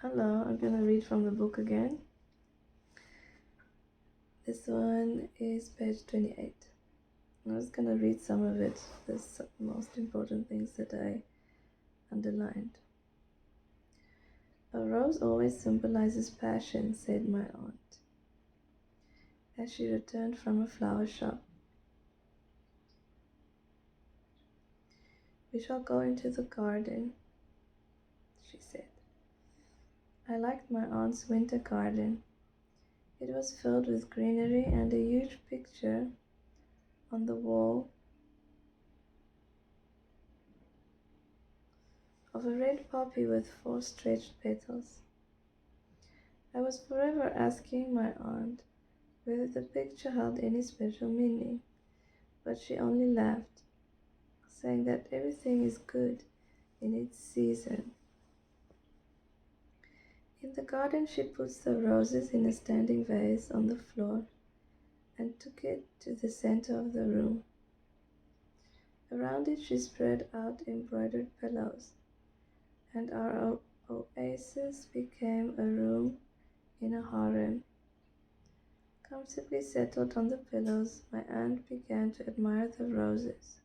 Hello, I'm gonna read from the book again. This one is page 28. I'm just gonna read some of it, the most important things that I underlined. A rose always symbolizes passion, said my aunt, as she returned from a flower shop. We shall go into the garden, she said. I liked my aunt's winter garden. It was filled with greenery and a huge picture on the wall of a red poppy with four stretched petals. I was forever asking my aunt whether the picture held any special meaning, but she only laughed, saying that everything is good in its season. In the garden, she puts the roses in a standing vase on the floor and took it to the center of the room. Around it, she spread out embroidered pillows, and our oasis became a room in a harem. Comfortably settled on the pillows, my aunt began to admire the roses.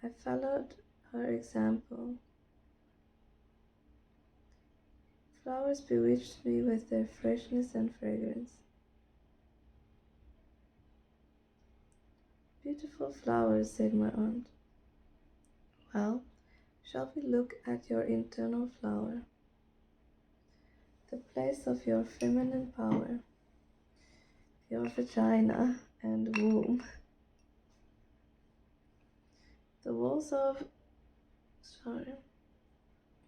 I followed her example. Flowers bewitched me with their freshness and fragrance. Beautiful flowers, said my aunt. Well, shall we look at your internal flower, the place of your feminine power, your vagina and womb? The walls of sorry,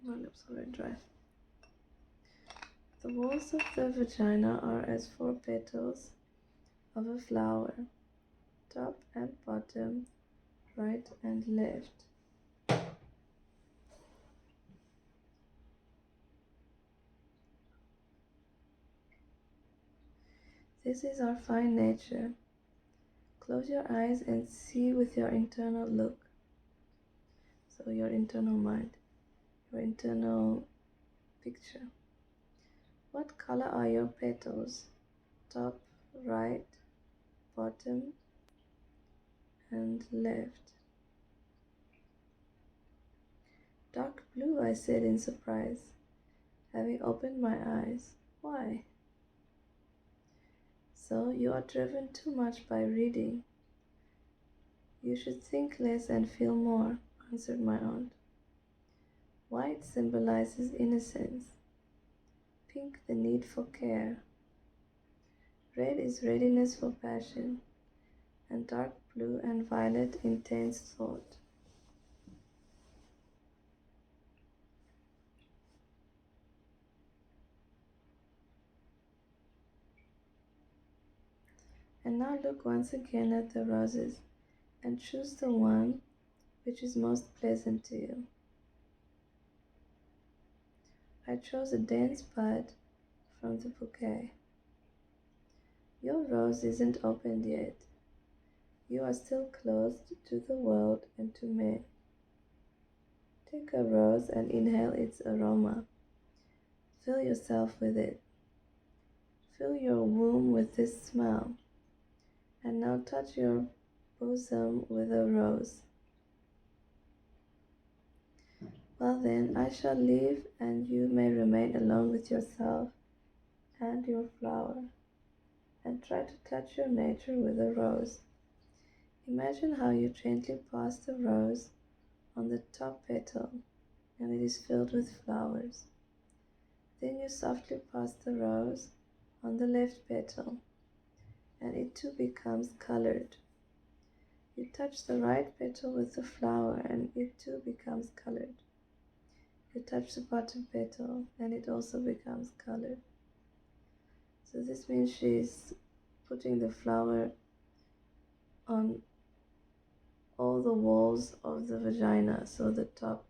my lips are very dry. The walls of the vagina are as four petals of a flower, top and bottom, right and left. This is our fine nature. Close your eyes and see with your internal look. So, your internal mind, your internal picture. What color are your petals? Top, right, bottom, and left. Dark blue, I said in surprise, having opened my eyes. Why? So, you are driven too much by reading. You should think less and feel more, answered my aunt. White symbolizes innocence, pink the need for care. Red is readiness for passion, and dark blue and violet intense thought. And now look once again at the roses and choose the one which is most pleasant to you. I chose a dense bud from the bouquet. Your rose isn't opened yet. You are still closed to the world and to men. Take a rose and inhale its aroma. Fill yourself with it. Fill your womb with this smell. And now touch your bosom with a rose. Well then, I shall leave and you may remain alone with yourself and your flower, and try to touch your nature with a rose. Imagine how you gently pass the rose on the top petal, and it is filled with flowers. Then you softly pass the rose on the left petal, and it too becomes colored. You touch the right petal with the flower, and it too becomes colored. You touch the bottom petal, and it also becomes colored. So this means she's putting the flower on all the walls of the vagina. So the top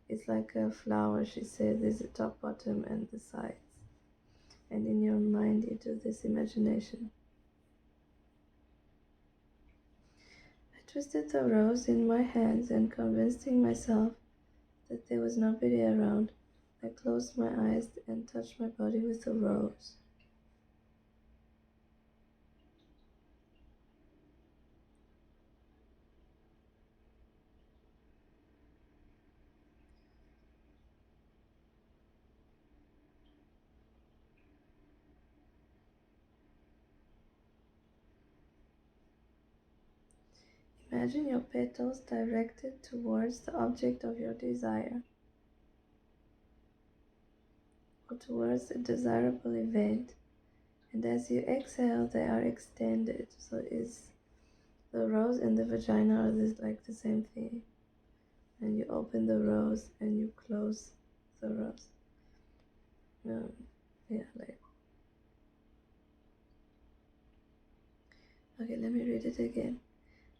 is like a flower, she said. There's a top, bottom, and the sides. And in your mind, you do this imagination. I twisted the rose in my hands and convincing myself that there was nobody around, I closed my eyes and touched my body with a rose. Imagine your petals directed towards the object of your desire or towards a desirable event, and as you exhale, they are extended. So, is the rose and the vagina are this like the same thing? And you open the rose and you close the rose. Um, yeah, like okay, let me read it again.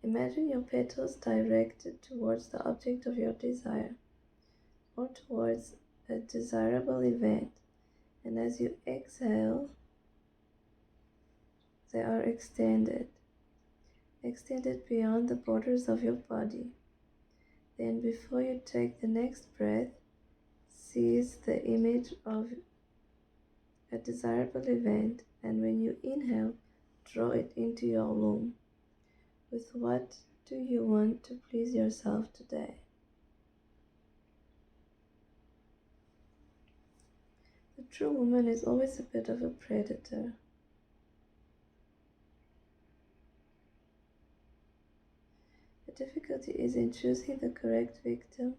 Imagine your petals directed towards the object of your desire or towards a desirable event, and as you exhale, they are extended beyond the borders of your body. Then, before you take the next breath, seize the image of a desirable event, and when you inhale, draw it into your womb. With what do you want to please yourself today? The true woman is always a bit of a predator. The difficulty is in choosing the correct victim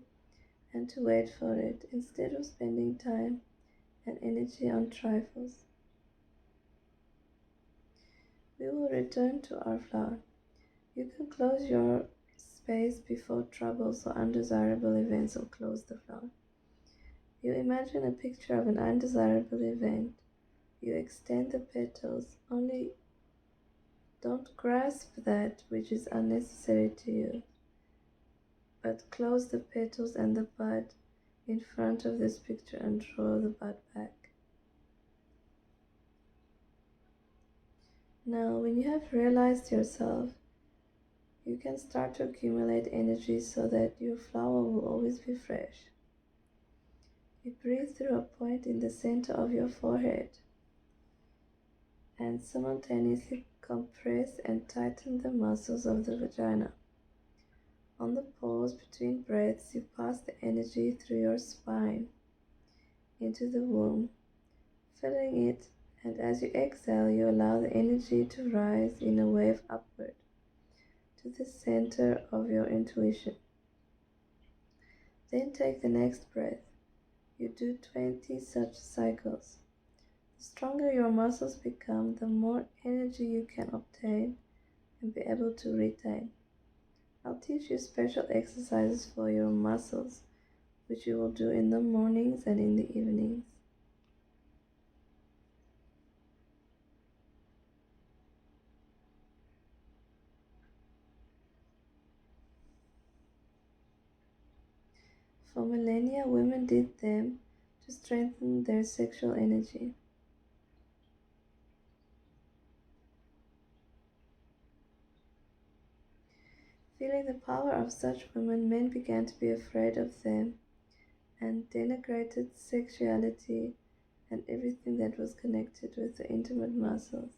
and to wait for it instead of spending time and energy on trifles. We will return to our flower. You can close your space before troubles or undesirable events or close the flower. You imagine a picture of an undesirable event. You extend the petals, only don't grasp that which is unnecessary to you, but close the petals and the bud in front of this picture and draw the bud back. Now, when you have realized yourself, you can start to accumulate energy so that your flower will always be fresh. You breathe through a point in the center of your forehead and simultaneously compress and tighten the muscles of the vagina. On the pause between breaths, you pass the energy through your spine into the womb, filling it, and as you exhale, you allow the energy to rise in a wave upward to the center of your intuition. Then take the next breath. You do 20 such cycles. The stronger your muscles become, the more energy you can obtain and be able to retain. I'll teach you special exercises for your muscles, which you will do in the mornings and in the evenings. For millennia, women did them to strengthen their sexual energy. Feeling the power of such women, men began to be afraid of them and denigrated sexuality and everything that was connected with the intimate muscles.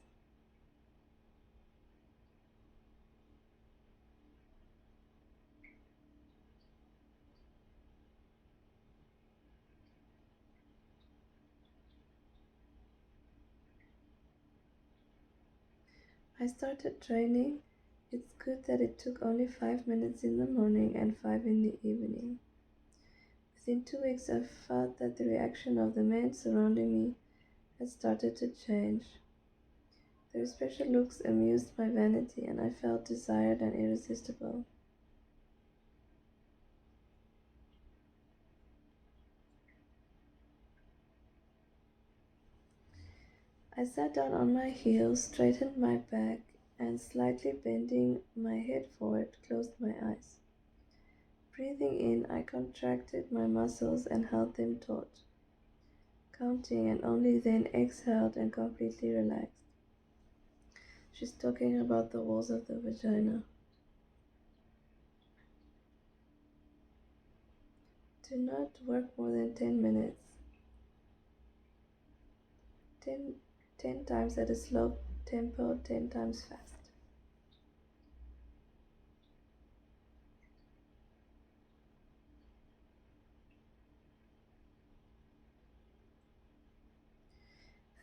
I started training. It's good that it took only 5 minutes in the morning and 5 in the evening. Within 2 weeks, I felt that the reaction of the men surrounding me had started to change. Their special looks amused my vanity, and I felt desired and irresistible. I sat down on my heels, straightened my back, and slightly bending my head forward, closed my eyes. Breathing in, I contracted my muscles and held them taut, counting, and only then exhaled and completely relaxed. She's talking about the walls of the vagina. Do not work more than 10 minutes. 10 times at a slow tempo, 10 times fast.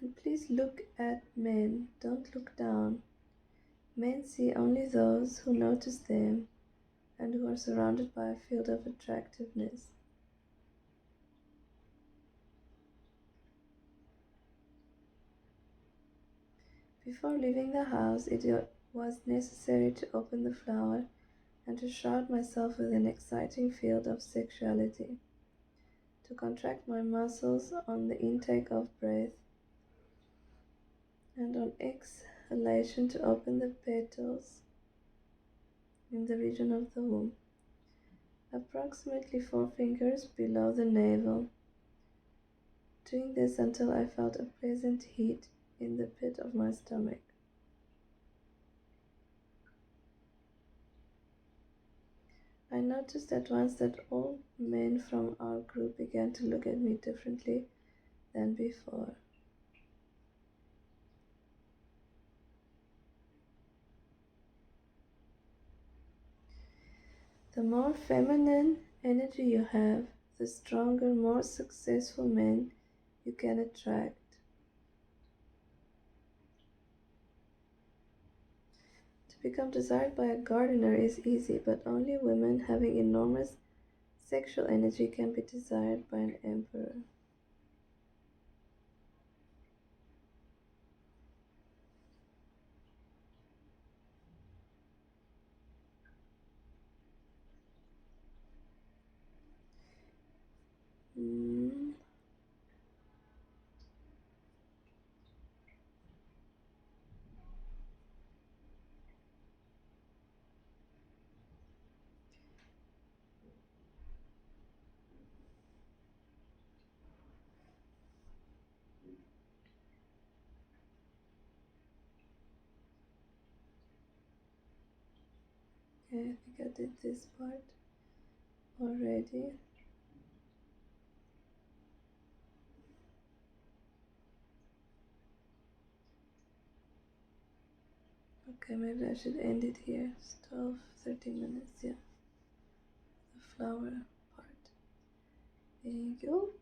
And please look at men, don't look down. Men see only those who notice them and who are surrounded by a field of attractiveness. Before leaving the house, it was necessary to open the flower and to shroud myself with an exciting field of sexuality, to contract my muscles on the intake of breath, and on exhalation to open the petals in the region of the womb, approximately 4 fingers below the navel, doing this until I felt a pleasant heat in the pit of my stomach. I noticed at once that all men from our group began to look at me differently than before. The more feminine energy you have, the stronger, more successful men you can attract. To become desired by a gardener is easy, but only women having enormous sexual energy can be desired by an emperor. Mm. Okay, I think I did this part already. Okay, maybe I should end it here. It's 12, 13 minutes, yeah. The flower part. Thank you.